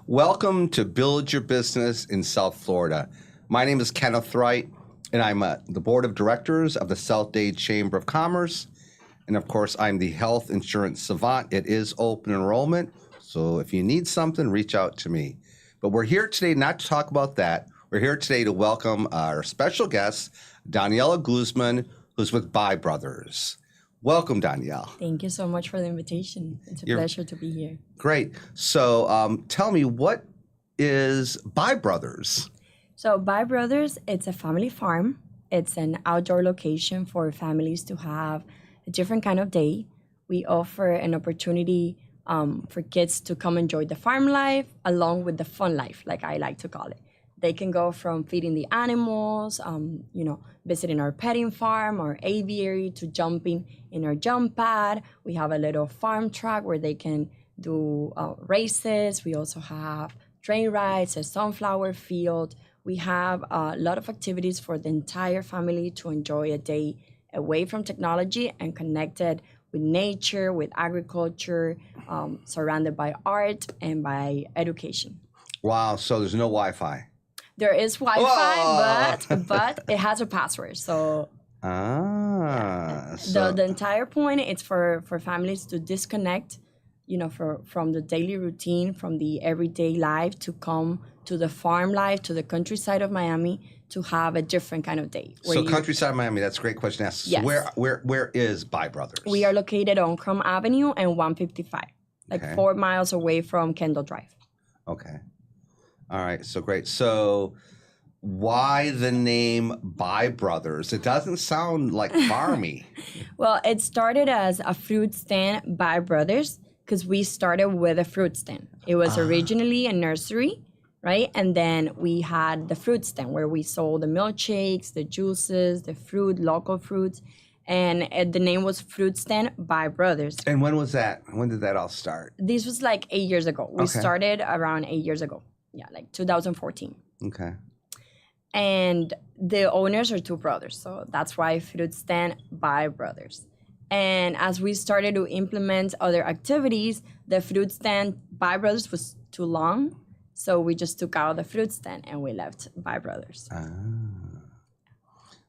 Welcome to Build Your Business in South Florida. My name is Kenneth Wright, and I'm the Board of Directors of the South Dade Chamber of Commerce. And of course, I'm the Health Insurance Savant. It is open enrollment, so if you need something, reach out to me. But we're here today not to talk about that. We're here today to welcome our special guest, Daniela Guzman, who's with Buy Brothers. Welcome, Danielle. Thank you so much for the invitation. It's a pleasure to be here. Great. So tell me, what is Buy Brothers? So Buy Brothers, it's a family farm. It's an outdoor location for families to have a different kind of day. We offer an opportunity for kids to come enjoy the farm life along with the fun life, like I like to call it. They can go from feeding the animals, visiting our petting farm, our aviary, to jumping in our jump pad. We have a little farm track where they can do races. We also have train rides, a sunflower field. We have a lot of activities for the entire family to enjoy a day away from technology and connected with nature, with agriculture, surrounded by art and by education. Wow, so there's no Wi-Fi. There is Wi-Fi, but it has a password. So the entire point is for families to disconnect, from the daily routine, from the everyday life, to come to the farm life, to the countryside of Miami, to have a different kind of day. So countryside of Miami, that's a great question to ask. Yes. So where is Buy Brothers? We are located on Crum Avenue and 155, like 4 miles away from Kendall Drive. Okay. All right, so great. So why the name Buy Brothers? It doesn't sound like farmy. Well, it started as a fruit stand by Brothers because we started with a fruit stand. It was originally a nursery, right? And then we had the fruit stand where we sold the milkshakes, the juices, the fruit, local fruits. And the name was Fruit Stand by Brothers. And when was that? When did that all start? This was like 8 years ago. We started around 8 years ago. Yeah, like 2014. Okay. And the owners are two brothers, so that's why Fruit Stand by Brothers. And as we started to implement other activities, the Fruit Stand by Brothers was too long, so we just took out the Fruit Stand and we left By Brothers.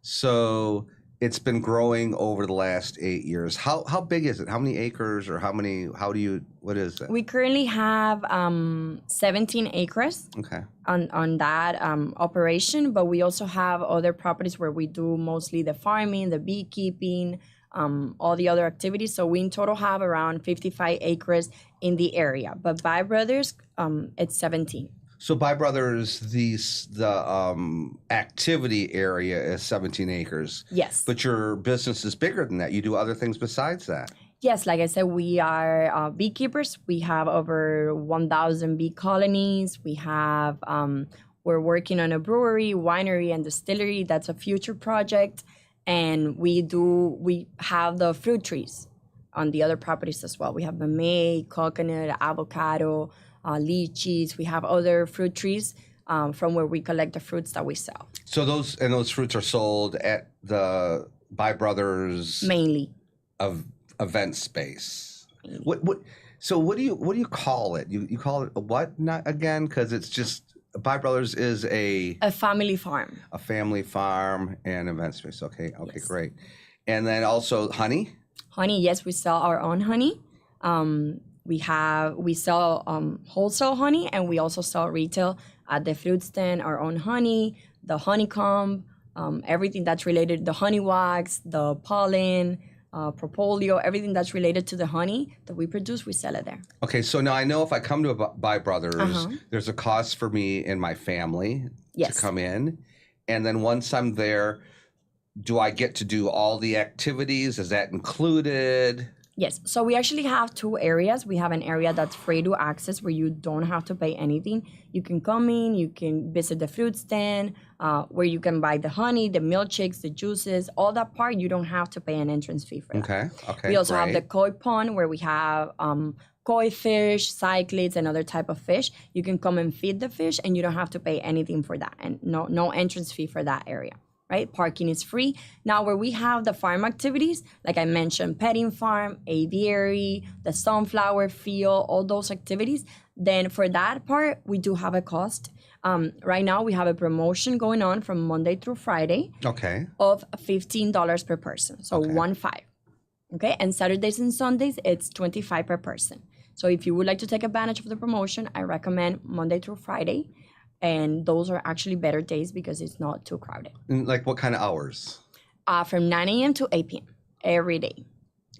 So it's been growing over the last 8 years. How big is it? How many acres, or what is it? We currently have 17 acres on that operation, but we also have other properties where we do mostly the farming, the beekeeping, all the other activities. So we in total have around 55 acres in the area, but Buy Brothers, it's 17. So Buy Brothers, the activity area is 17 acres. Yes. But your business is bigger than that. You do other things besides that. Yes, like I said, we are beekeepers. We have over 1,000 bee colonies. We have, we're working on a brewery, winery, and distillery. That's a future project. And we have the fruit trees on the other properties as well. We have mamey, coconut, avocado, lychees. We have other fruit trees from where we collect the fruits that we sell. So those fruits are sold at the Buy Brothers mainly of event space. So what do you call it? You call it a what? Not again, because it's just Buy Brothers is a family farm. A family farm and event space. Okay, yes. Great. And then also honey. Honey, yes, we sell our own honey. We sell wholesale honey, and we also sell retail at the fruit stand, our own honey, the honeycomb, everything that's related, the honey wax, the pollen, propolio, everything that's related to the honey that we produce, we sell it there. Okay, so now I know if I come to Buy Brothers, there's a cost for me and my family to come in. And then once I'm there, do I get to do all the activities? Is that included? Yes, so we actually have two areas. We have an area that's free to access where you don't have to pay anything. You can come in, you can visit the fruit stand, where you can buy the honey, the milkshakes, the juices, all that part, you don't have to pay an entrance fee for that. Okay, we also have the koi pond where we have koi fish, cichlids, and other type of fish. You can come and feed the fish and you don't have to pay anything for that, and no entrance fee for that area. right? Parking is free. Now, where we have the farm activities, like I mentioned, petting farm, aviary, the sunflower field, all those activities, then for that part, we do have a cost. Right now, we have a promotion going on from Monday through Friday Okay. of $15 per person. So Okay. 1-5. Okay. And Saturdays and Sundays, it's 25 per person. So if you would like to take advantage of the promotion, I recommend Monday through Friday. And those are actually better days because it's not too crowded. And like what kind of hours? From 9 a.m. to 8 p.m. every day.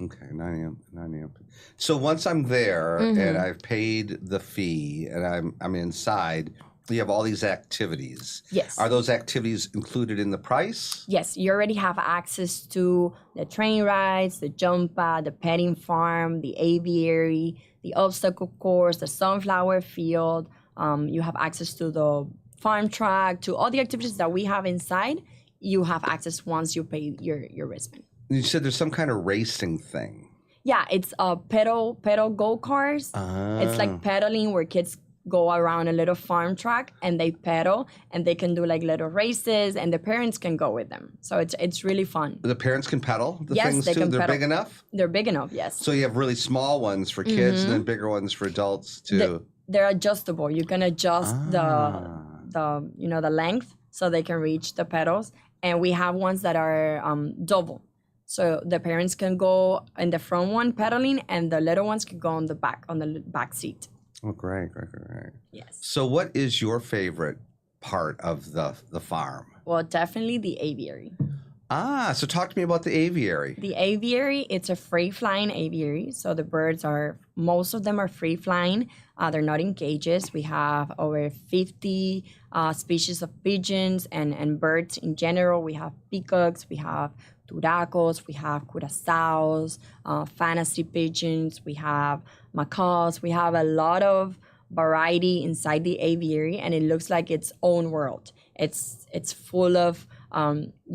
Okay, 9 a.m. 9 a.m. So once I'm there and I've paid the fee and I'm inside, you have all these activities. Yes. Are those activities included in the price? Yes, you already have access to the train rides, the jump pad, the petting farm, the aviary, the obstacle course, the sunflower field. You have access to the farm track, to all the activities that we have inside. You have access once you pay your wristband. You said there's some kind of racing thing. Yeah, it's pedal go-karts. It's like pedaling where kids go around a little farm track and they pedal and they can do like little races and the parents can go with them. So it's really fun. The parents can pedal the Yes, things they too? can They're pedal. big enough? They're big enough, yes. So you have really small ones for kids and then bigger ones for adults too. They're adjustable. You can adjust the length so they can reach the pedals. And we have ones that are double. So the parents can go in the front one pedaling and the little ones can go on the back seat. Oh, great. Yes. So what is your favorite part of the farm? Well, definitely the aviary. So talk to me about the aviary. The aviary, it's a free-flying aviary. So the birds most of them are free-flying. They're not in cages. We have over 50 species of pigeons and birds in general. We have peacocks, we have turacos, we have curaçaos, fantasy pigeons, we have macaws. We have a lot of variety inside the aviary, and it looks like its own world. It's full of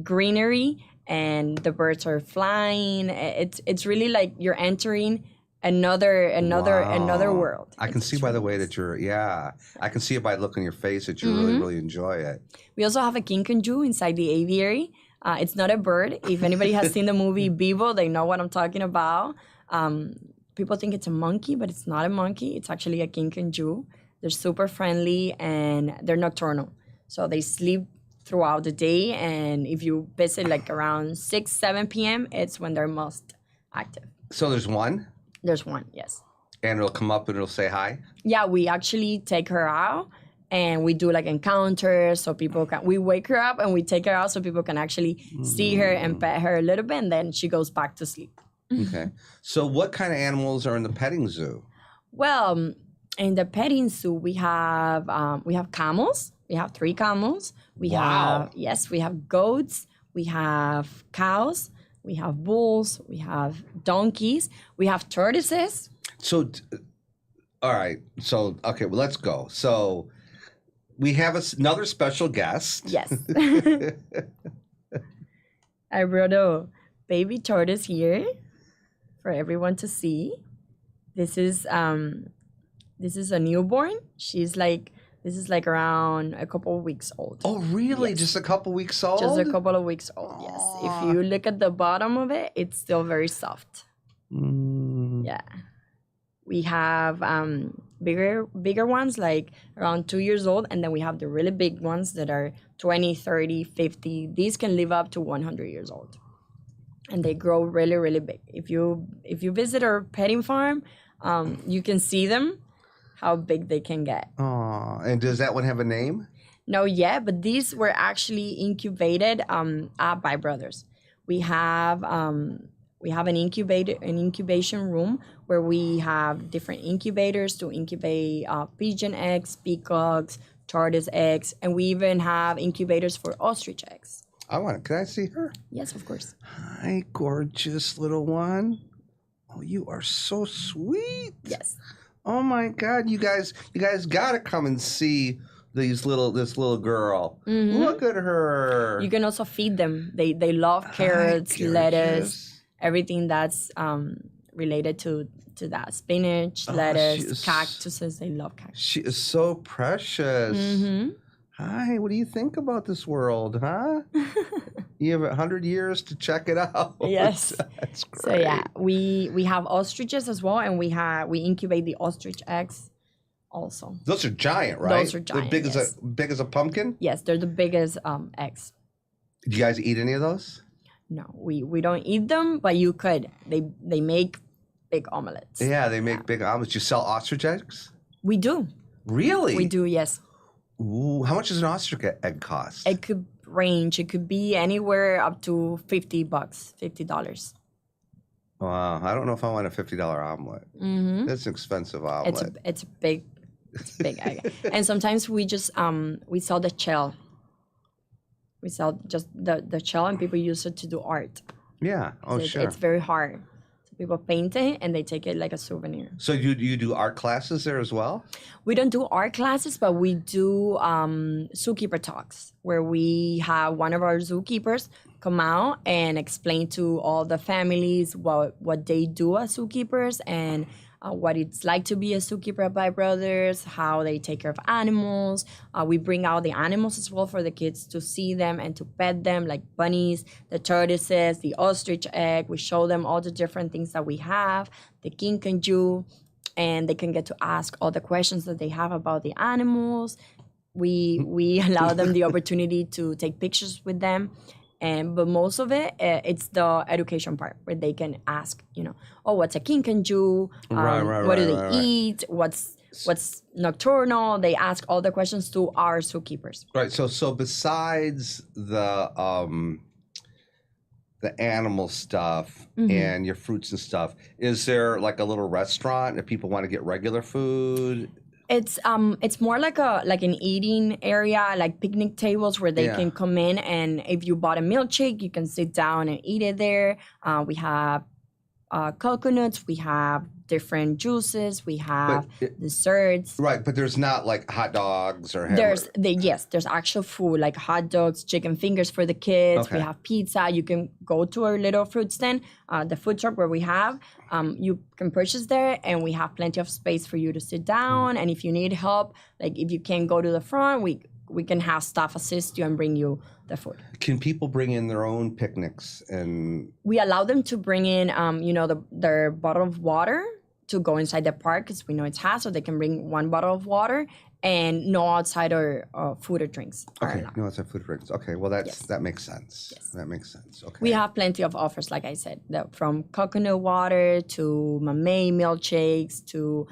greenery, and the birds are flying. It's really like you're entering another world. I can see by the way that I can see it by the look on your face that you really enjoy it. We also have a kinkajou inside the aviary. It's not a bird. If anybody has seen the movie Vivo, they know what I'm talking about. People think it's a monkey, but it's not a monkey. It's actually a kinkajou. They're super friendly and they're nocturnal. So they sleep throughout the day. And if you visit like around 6, 7 p.m., it's when they're most active. So there's one? There's one, yes. And it'll come up and it'll say hi? Yeah, we actually take her out and we do like encounters so we wake her up and we take her out so people can actually see her and pet her a little bit, and then she goes back to sleep. Okay. So what kind of animals are in the petting zoo? Well, in the petting zoo, we have camels. We have 3 camels. We have goats. We have cows. We have bulls. We have donkeys. We have tortoises. So, all right. So, okay, well, let's go. So we have another special guest. Yes. I brought a baby tortoise here for everyone to see. This is a newborn. This is like around a couple of weeks old. Oh, really? Yes. Just a couple weeks old? Just a couple of weeks old, yes. If you look at the bottom of it, it's still very soft. Yeah. We have bigger ones, like around 2 years old, and then we have the really big ones that are 20, 30, 50. These can live up to 100 years old. And they grow really, really big. If you visit our petting farm, you can see them, how big they can get. Oh, and does that one have a name? No, yet, but these were actually incubated by brothers. We have an incubation room where we have different incubators to incubate pigeon eggs, peacocks, tortoise eggs, and we even have incubators for ostrich eggs. Can I see her? Yes, of course. Hi, gorgeous little one. Oh, you are so sweet. Yes. Oh my God, you guys gotta come and see this little girl. Look at her. You can also feed them. They love carrots, lettuce, everything that's related to that. Spinach, lettuce, cactuses. They love cactus. She is so precious. Hi, what do you think about this world, huh? You have 100 years to check it out. Yes. That's great. So yeah, we have ostriches as well, and we incubate the ostrich eggs also. Those are giant, right? Those are giant, They're yes. big as a pumpkin? Yes, they're the biggest eggs. Do you guys eat any of those? No, we don't eat them, but you could. They make big omelets. Yeah, they make big omelets. You sell ostrich eggs? We do. Really? We do, yes. Ooh, how much does an ostrich egg cost? It could range. It could be anywhere up to $50, $50. Wow, I don't know if I want a $50 omelet. Mm-hmm. That's an expensive omelet. It's a big egg. And sometimes we just we sell the shell. We sell just the shell, and people use it to do art. Yeah. Oh, sure. It's very hard. So people paint it and they take it like a souvenir. So you do art classes there as well? We don't do art classes, but we do zookeeper talks where we have one of our zookeepers come out and explain to all the families what they do as zookeepers and what it's like to be a zookeeper at Bite Brothers, how they take care of animals. We bring out the animals as well for the kids to see them and to pet them, like bunnies, the tortoises, the ostrich egg. We show them all the different things that we have, the kinkajou, and they can get to ask all the questions that they have about the animals. We allow them the opportunity to take pictures with them. But most of it, it's the education part where they can ask, what's a kinkajou? What do they eat? What's nocturnal? They ask all the questions to our zookeepers. Right. So besides the animal stuff and your fruits and stuff, is there like a little restaurant if people want to get regular food? It's more like an eating area, like picnic tables where they can come in, and if you bought a milkshake, you can sit down and eat it there. We have coconuts, we have different juices, we have desserts. Right, but there's not like hot dogs or hamburgers. There's actual food like hot dogs, chicken fingers for the kids. Okay. We have pizza. You can go to our little fruit stand, the food truck where we have. You can purchase there, and we have plenty of space for you to sit down. And if you need help, like if you can't go to the front, we can have staff assist you and bring you the food. Can people bring in their own picnics? And we allow them to bring in, their bottle of water to go inside the park because we know it's hot, so they can bring one bottle of water and no outside or food or drinks. Okay, no outside food or drinks. Okay, well that makes sense. Yes. That makes sense. Okay. We have plenty of offers, like I said, from coconut water to mamey milkshakes to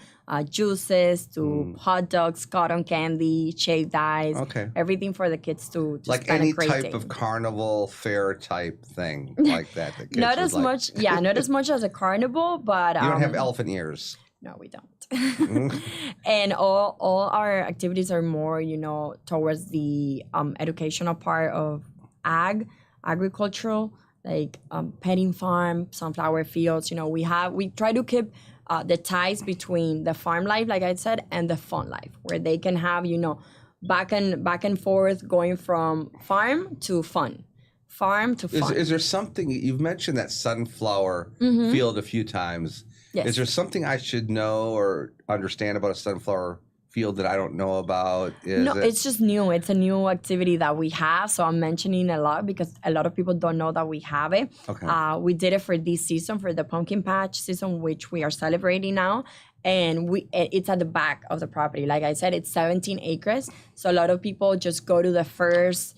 juices to hot dogs, cotton candy, shaved ice. Okay. Everything for the kids to like spend any a great type day. of carnival fair type thing like that. The kids Not as much, not as much as a carnival, but you don't have elephant ears. No, we don't. And all our activities are more, towards the educational part of agricultural, like petting farm, sunflower fields. We try to keep the ties between the farm life, like I said, and the fun life, where they can have, back and forth going from farm to fun. Farm to fun. Is there something, you've mentioned that sunflower field a few times. Yes. Is there something I should know or understand about a sunflower field that I don't know about? It's just new. It's a new activity that we have. So I'm mentioning a lot because a lot of people don't know that we have it. Okay. We did it for this season, for the pumpkin patch season, which we are celebrating now. And it's at the back of the property. Like I said, it's 17 acres. So a lot of people just go to the first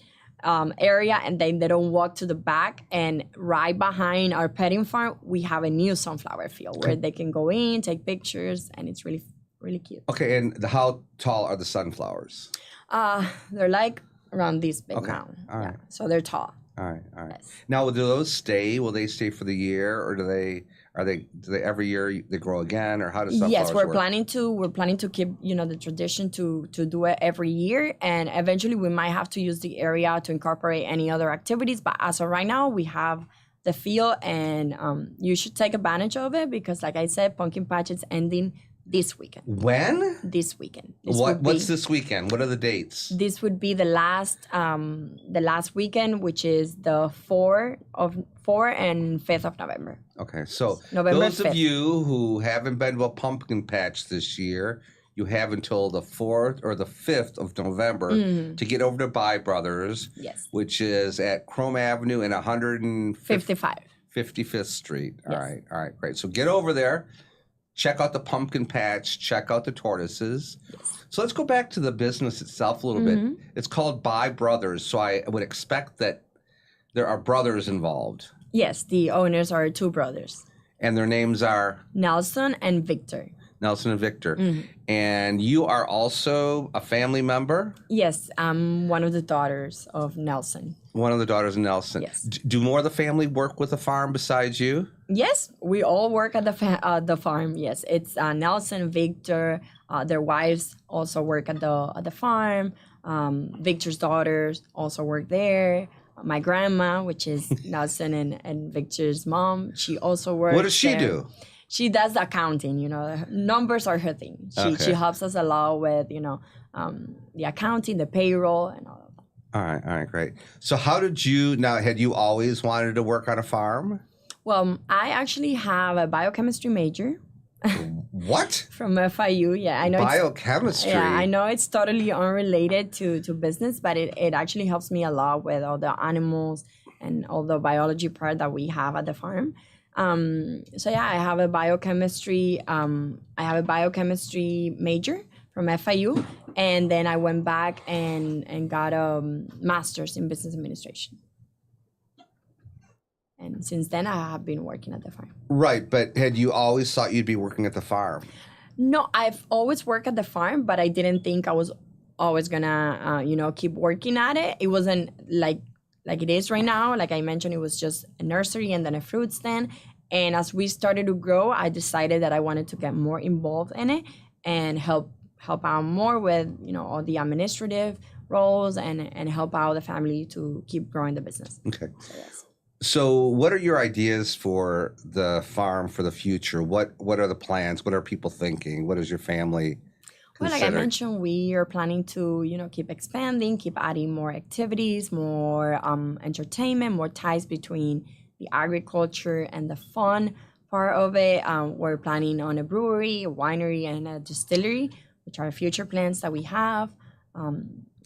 area and then they don't walk to the back, and right behind our petting farm we have a new sunflower field where they can go in, take pictures, and it's really, really cute. Okay, and how tall are the sunflowers? They're like around this big now. All right. So they're tall. All right. Yes. Now, do those stay? Will they stay for the year, or do they every year they grow again, or how does sunflowers Yes, we're work? planning to keep the tradition to do it every year, and eventually we might have to use the area to incorporate any other activities. But as of right now, we have the field, and you should take advantage of it because, like I said, Pumpkin Patch is ending this weekend. When? This weekend. What's this weekend? What are the dates? This would be the last weekend, which is the 4 and 5th of November. Okay, so November those 5th. of you who haven't been to a pumpkin patch this year, you have until the 4th or the 5th of November to get over to Buy Brothers, Yes. which is at Chrome Avenue and 55. 55th Street. All Yes. right, great. So get over there, check out the pumpkin patch, check out the tortoises. Yes. So let's go back to the business itself a little bit. It's called Buy Brothers, so I would expect that there are brothers involved. Yes, the owners are two brothers, And their names are Nelson and Victor. Nelson and Victor. And you are also a family member? Yes, I'm one of the daughters of Nelson. One of the daughters of Nelson. Yes. Do more of the family work with the farm besides you? Yes, we all work at the farm. Yes, it's Nelson, Victor, their wives also work at the farm. Victor's daughters also work there. My grandma, which is Nelson and Victor's mom, she also works. What does she there. do? She does the accounting. Numbers are her thing. She helps us a lot with the accounting, the payroll, and all of that. All right, great. So how did had you always wanted to work on a farm? Well, I actually have a biochemistry major. What? From FIU, yeah, I know. Biochemistry. I know it's totally unrelated to business, but it actually helps me a lot with all the animals and all the biology part that we have at the farm. So yeah, I have a biochemistry. Major from FIU, and then I went back and got a master's in business administration. And since then, I have been working at the farm. Right, but had you always thought you'd be working at the farm? No, I've always worked at the farm, but I didn't think I was always gonna, keep working at it. It wasn't like it is right now. Like I mentioned, it was just a nursery and then a fruit stand. And as we started to grow, I decided that I wanted to get more involved in it and help out more with, all the administrative roles and help out the family to keep growing the business. Okay. So, yes. So what are your ideas for the farm for the future? What are the plans? What are people thinking? What is your family Well, like I consider? mentioned, we are planning to, keep expanding, keep adding more activities, more entertainment, more ties between the agriculture and the fun part of it. We're planning on a brewery, a winery, and a distillery, which are future plans that we have.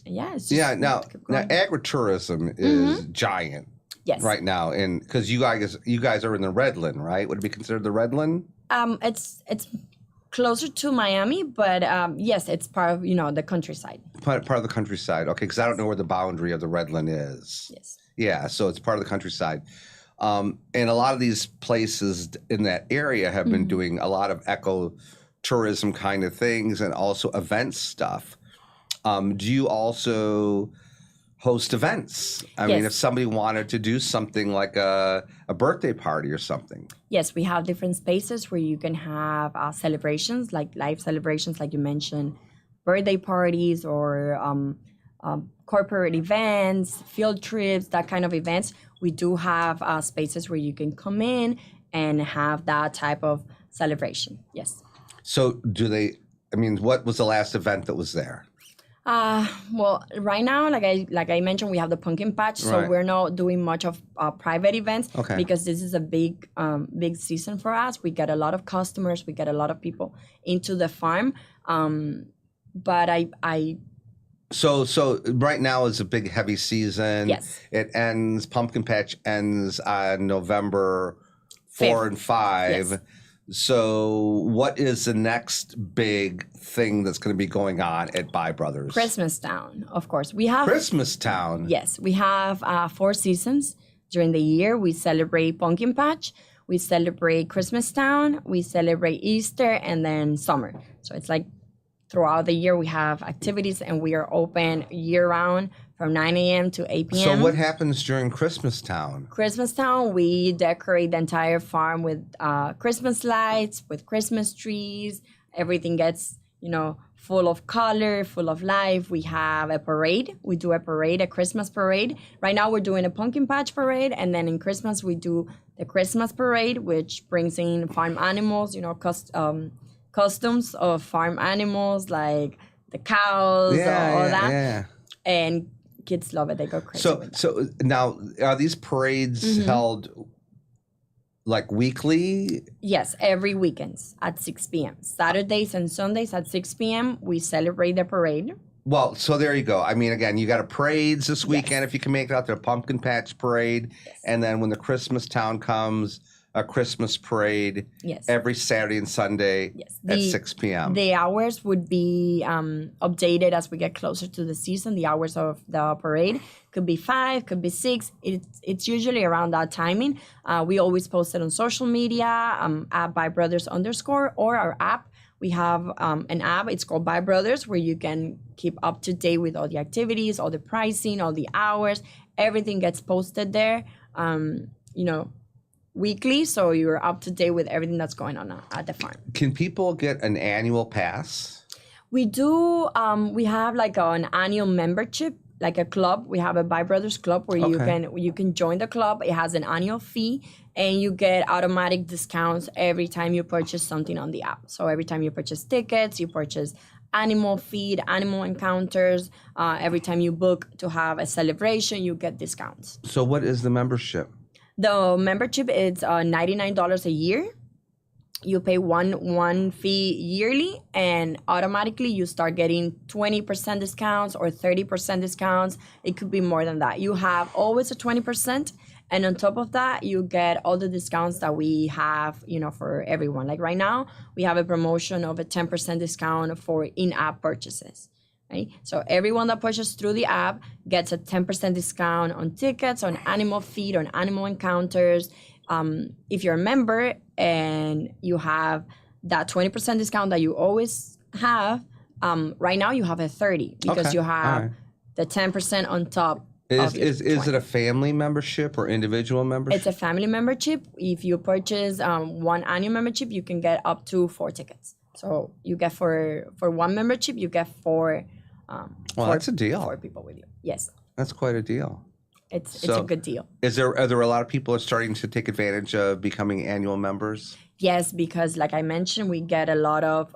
It's just Now keep going. agritourism is giant. Yes. Right now, and because you guys are in the Redland, right? Would it be considered the Redland? It's closer to Miami, but yes, it's part of the countryside. Part of the countryside. Okay, because I don't know where the boundary of the Redland is. Yes. Yeah, so it's part of the countryside. And a lot of these places in that area have been doing a lot of eco-tourism kind of things and also event stuff. Do you also host events? I mean, if somebody wanted to do something like a birthday party or something. Yes, we have different spaces where you can have celebrations, like live celebrations, like you mentioned, birthday parties or corporate events, field trips, that kind of events. We do have spaces where you can come in and have that type of celebration. Yes. So what was the last event that was there? Well, right now, like I mentioned, we have the pumpkin patch, so we're not doing much of private events because this is a big season for us. We get a lot of customers, we get a lot of people into the farm. But So right now is a big heavy season. Yes. It ends. Pumpkin patch ends on November 4 and 5. Yes. So what is the next big thing that's going to be going on at Buy Brothers? Christmas Town, of course. We have Christmas Town. Yes, we have 4 seasons during the year. We celebrate Pumpkin Patch, we celebrate Christmas Town, we celebrate Easter, and then summer. So it's like throughout the year we have activities, and we are open year-round from 9 a.m. to 8 p.m. So what happens during Christmas Town? Christmas Town, we decorate the entire farm with Christmas lights, with Christmas trees. Everything gets, full of color, full of life. We have a parade. We do a parade, a Christmas parade. Right now we're doing a pumpkin patch parade, and then in Christmas we do the Christmas parade, which brings in farm animals, customs of farm animals like the cows, all that. Yeah. And kids love it. They go crazy with that. So now, are these parades held like weekly? Yes, every weekends at 6 p.m. Saturdays and Sundays at 6 p.m. we celebrate the parade. Well, so there you go. I mean, again, you got a parades this weekend Yes. if you can make it out there, pumpkin patch parade, Yes. and then when the Christmas town comes, a Christmas parade Yes. every Saturday and Sunday Yes. at 6 p.m. The hours would be updated as we get closer to the season. The hours of the parade could be 5, could be 6. It's usually around that timing. We always post it on social media at bybrothers_ or our app. We have an app. It's called By Brothers, where you can keep up to date with all the activities, all the pricing, all the hours. Everything gets posted there. Weekly, so you're up to date with everything that's going on at the farm. Can people get an annual pass? We do. We have like an annual membership, like a club. We have a By Brothers Club where you can join the club. It has an annual fee, and you get automatic discounts every time you purchase something on the app. So every time you purchase tickets, you purchase animal feed, animal encounters. Every time you book to have a celebration, you get discounts. So what is the membership? The membership is $99 a year. You pay one fee yearly, and automatically you start getting 20% discounts or 30% discounts. It could be more than that. You have always a 20%, and on top of that, you get all the discounts that we have, for everyone. Like right now, we have a promotion of a 10% discount for in-app purchases. Right? So everyone that purchases through the app gets a 10% discount on tickets, on animal feed, on animal encounters. If you're a member and you have that 20% discount that you always have, right now you have a 30 because you have the 10% on top. Is it a family membership or individual membership? It's a family membership. If you purchase one annual membership, you can get up to 4 tickets. So you get for one membership, you get 4. That's a deal. 4 people with you. Yes. That's quite a deal. It's a good deal. Are there a lot of people who are starting to take advantage of becoming annual members? Yes, because like I mentioned, we get a lot of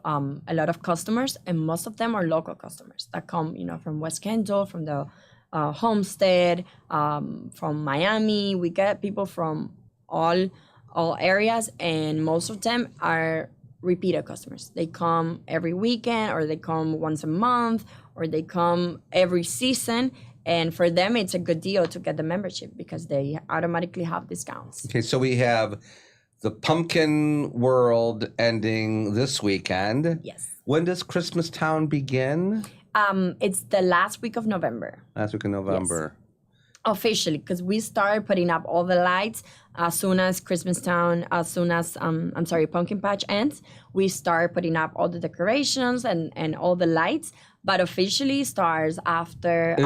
customers, and most of them are local customers that come, from West Kendall, from the Homestead, from Miami. We get people from all areas, and most of them are repeated customers. They come every weekend, or they come once a month, or they come every season. And for them, it's a good deal to get the membership because they automatically have discounts. Okay, so we have the Pumpkin World ending this weekend. Yes. When does Christmas Town begin? It's the last week of November. Last week of November. Yes. Officially, because we started putting up all the lights as soon as Pumpkin Patch ends. We start putting up all the decorations and all the lights, but officially starts after.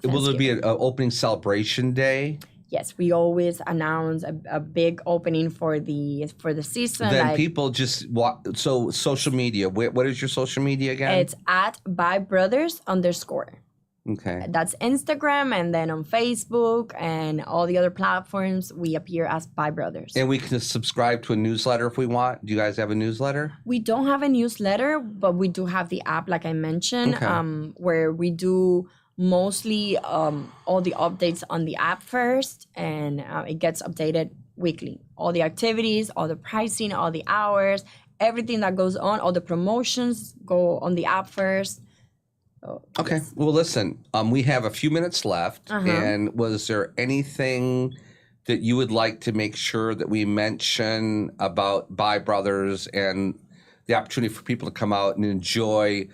Will there be an opening celebration day? Yes, we always announce a big opening for the season. Then people just walk. So social media. What is your social media again? It's at bybrothers_. Okay. That's Instagram, and then on Facebook and all the other platforms, we appear as By Brothers. And we can subscribe to a newsletter if we want. Do you guys have a newsletter? We don't have a newsletter, but we do have the app, like I mentioned, where we do mostly all the updates on the app first, and it gets updated weekly. All the activities, all the pricing, all the hours, everything that goes on, all the promotions go on the app first. Okay. Yes. Well, listen, we have a few minutes left. And was there anything that you would like to make sure that we mention about By Brothers and the opportunity for people to come out and enjoy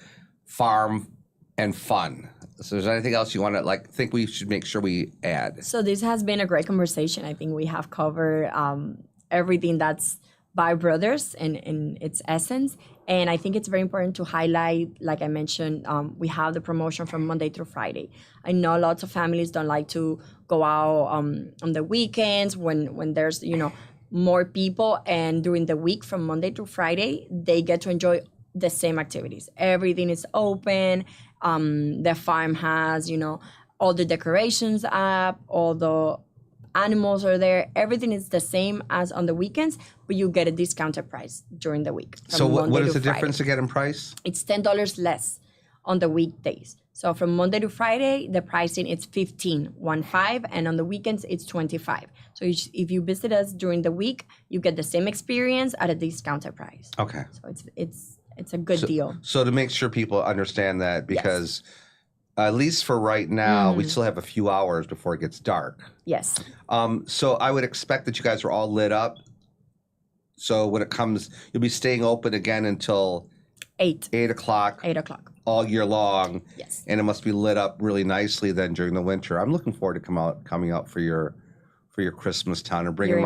farm and fun? So is there anything else you want to think we should make sure we add? So this has been a great conversation. I think we have covered everything that's By Brothers in its essence. And I think it's very important to highlight, like I mentioned, we have the promotion from Monday through Friday. I know lots of families don't like to go out on the weekends when there's, more people. And during the week from Monday through Friday, they get to enjoy the same activities. Everything is open. The farm has, all the decorations up, all the animals are there. Everything is the same as on the weekends, but you get a discounted price during the week. So what is the difference again in price? It's $10 less on the weekdays. So from Monday to Friday, the pricing is 15, and on the weekends it's 25. So if you visit us during the week, you get the same experience at a discounted price. Okay. So it's a good deal. So to make sure people understand that, because at least for right now, we still have a few hours before it gets dark. Yes. So I would expect that you guys are all lit up. So when it comes, you'll be staying open again until 8 o'clock. 8 o'clock. All year long. Yes. And it must be lit up really nicely then during the winter. I'm looking forward to coming out for your Christmas town and bringing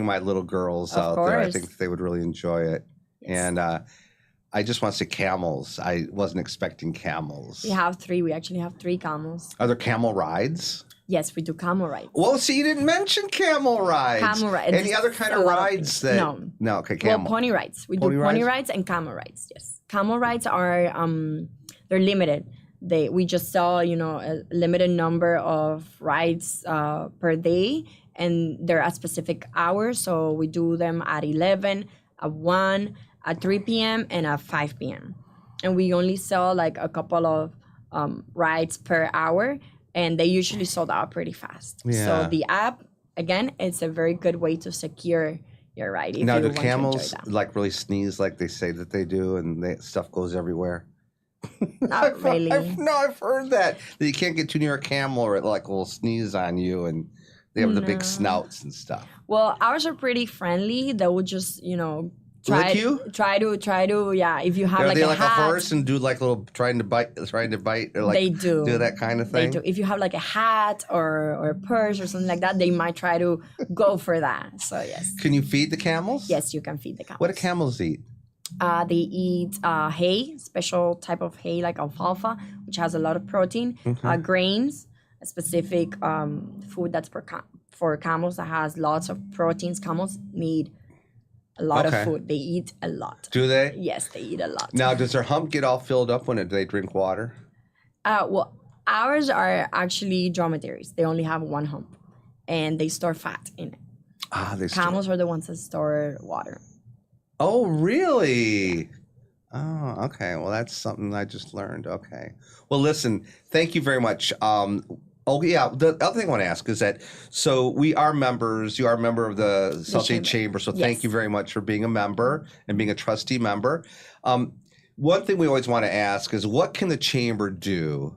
my little girls out there. I think they would really enjoy it. Yes. And I just want to say camels. I wasn't expecting camels. We have 3. We actually have 3 camels. Are there camel rides? Yes, we do camel rides. Well, see, you didn't mention camel rides. Camel rides. Any other kind of rides that? No. Okay, camel. Well, pony rides. We do pony rides and camel rides. Yes, camel rides are they're limited. We just sell a limited number of rides per day, and they're at specific hours. So we do them at 11, at 1, at 3 p.m. and at 5 p.m. And we only sell like a couple of rides per hour. And they usually sold out pretty fast. Yeah. So the app, again, it's a very good way to secure your ride. Now, do camels like really sneeze like they say that they do, and stuff goes everywhere? Not really. I've heard that you can't get too near a camel or it like will sneeze on you, and they have the big snouts and stuff. Well, ours are pretty friendly. They will just lick you? Try to, yeah. If you have Are like they a like hat, a horse and do like little trying to bite, or like they do that kind of thing? They do. If you have like a hat or a purse or something like that, they might try to go for that. So yes. Can you feed the camels? Yes, you can feed the camels. What do camels eat? They eat hay, special type of hay like alfalfa, which has a lot of protein. Grains, a specific food that's for camels that has lots of proteins. Camels need a lot of food. They eat a lot. Do they? Yes, they eat a lot. Now, does their hump get all filled up when they drink water? Well, ours are actually dromedaries. They only have 1 hump, and they store fat in it. Camels are the ones that store water. Oh, really? Oh, okay. Well, that's something I just learned. Okay. Well, listen, thank you very much. Oh, yeah. The other thing I want to ask is that, so we are members. You are a member of the South Dade Chamber. So thank you very much for being a member and being a trustee member. One thing we always want to ask is, what can the Chamber do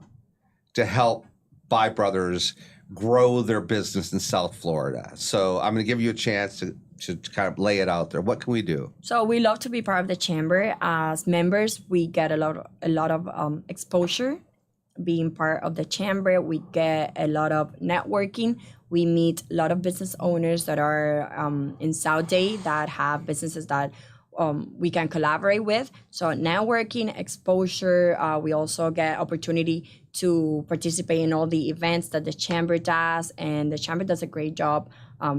to help Bi Brothers grow their business in South Florida? So I'm going to give you a chance to kind of lay it out there. What can we do? So we love to be part of the Chamber. As members, we get a lot of exposure. Being part of the Chamber, we get a lot of networking. We meet a lot of business owners that are in South Dade that have businesses that we can collaborate with. So networking, exposure. We also get opportunity to participate in all the events that the Chamber does, and the Chamber does a great job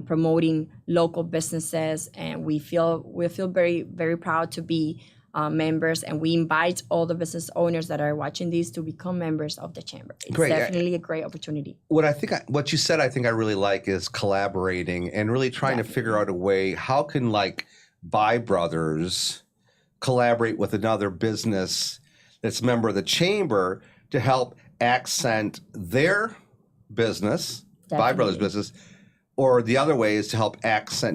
promoting local businesses. And we feel very, very proud to be members, and we invite all the business owners that are watching this to become members of the Chamber. It's definitely a great opportunity. What you said, I think I really like is collaborating and really trying to figure out a way, how can like Bi Brothers collaborate with another business that's a member of the Chamber to help accent their business, Bi Brothers business, or the other way is to help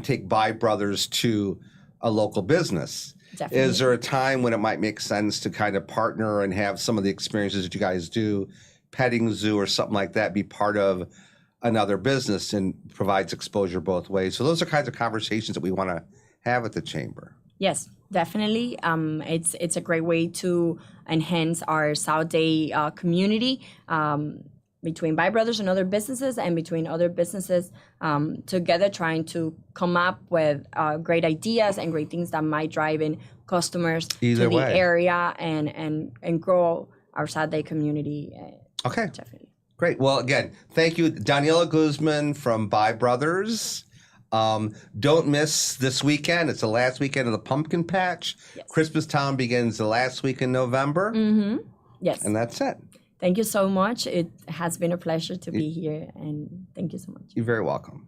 take Bi Brothers to a local business. Definitely. Is there a time when it might make sense to kind of partner and have some of the experiences that you guys do, petting zoo or something like that, be part of another business and provides exposure both ways? So those are kinds of conversations that we want to have at the Chamber. Yes, definitely. It's a great way to enhance our South Dade community. Between Bi Brothers and other businesses, and between other businesses together, trying to come up with great ideas and great things that might drive in customers to the area and grow our South Dade community. Okay. Definitely. Great. Well, again, thank you. Daniela Guzman from Bi Brothers. Don't miss this weekend. It's the last weekend of the Pumpkin Patch. Yes. Christmas Town begins the last week in November. Mm-hmm. Yes. And that's it. Thank you so much. It has been a pleasure to be here, and thank you so much. You're very welcome.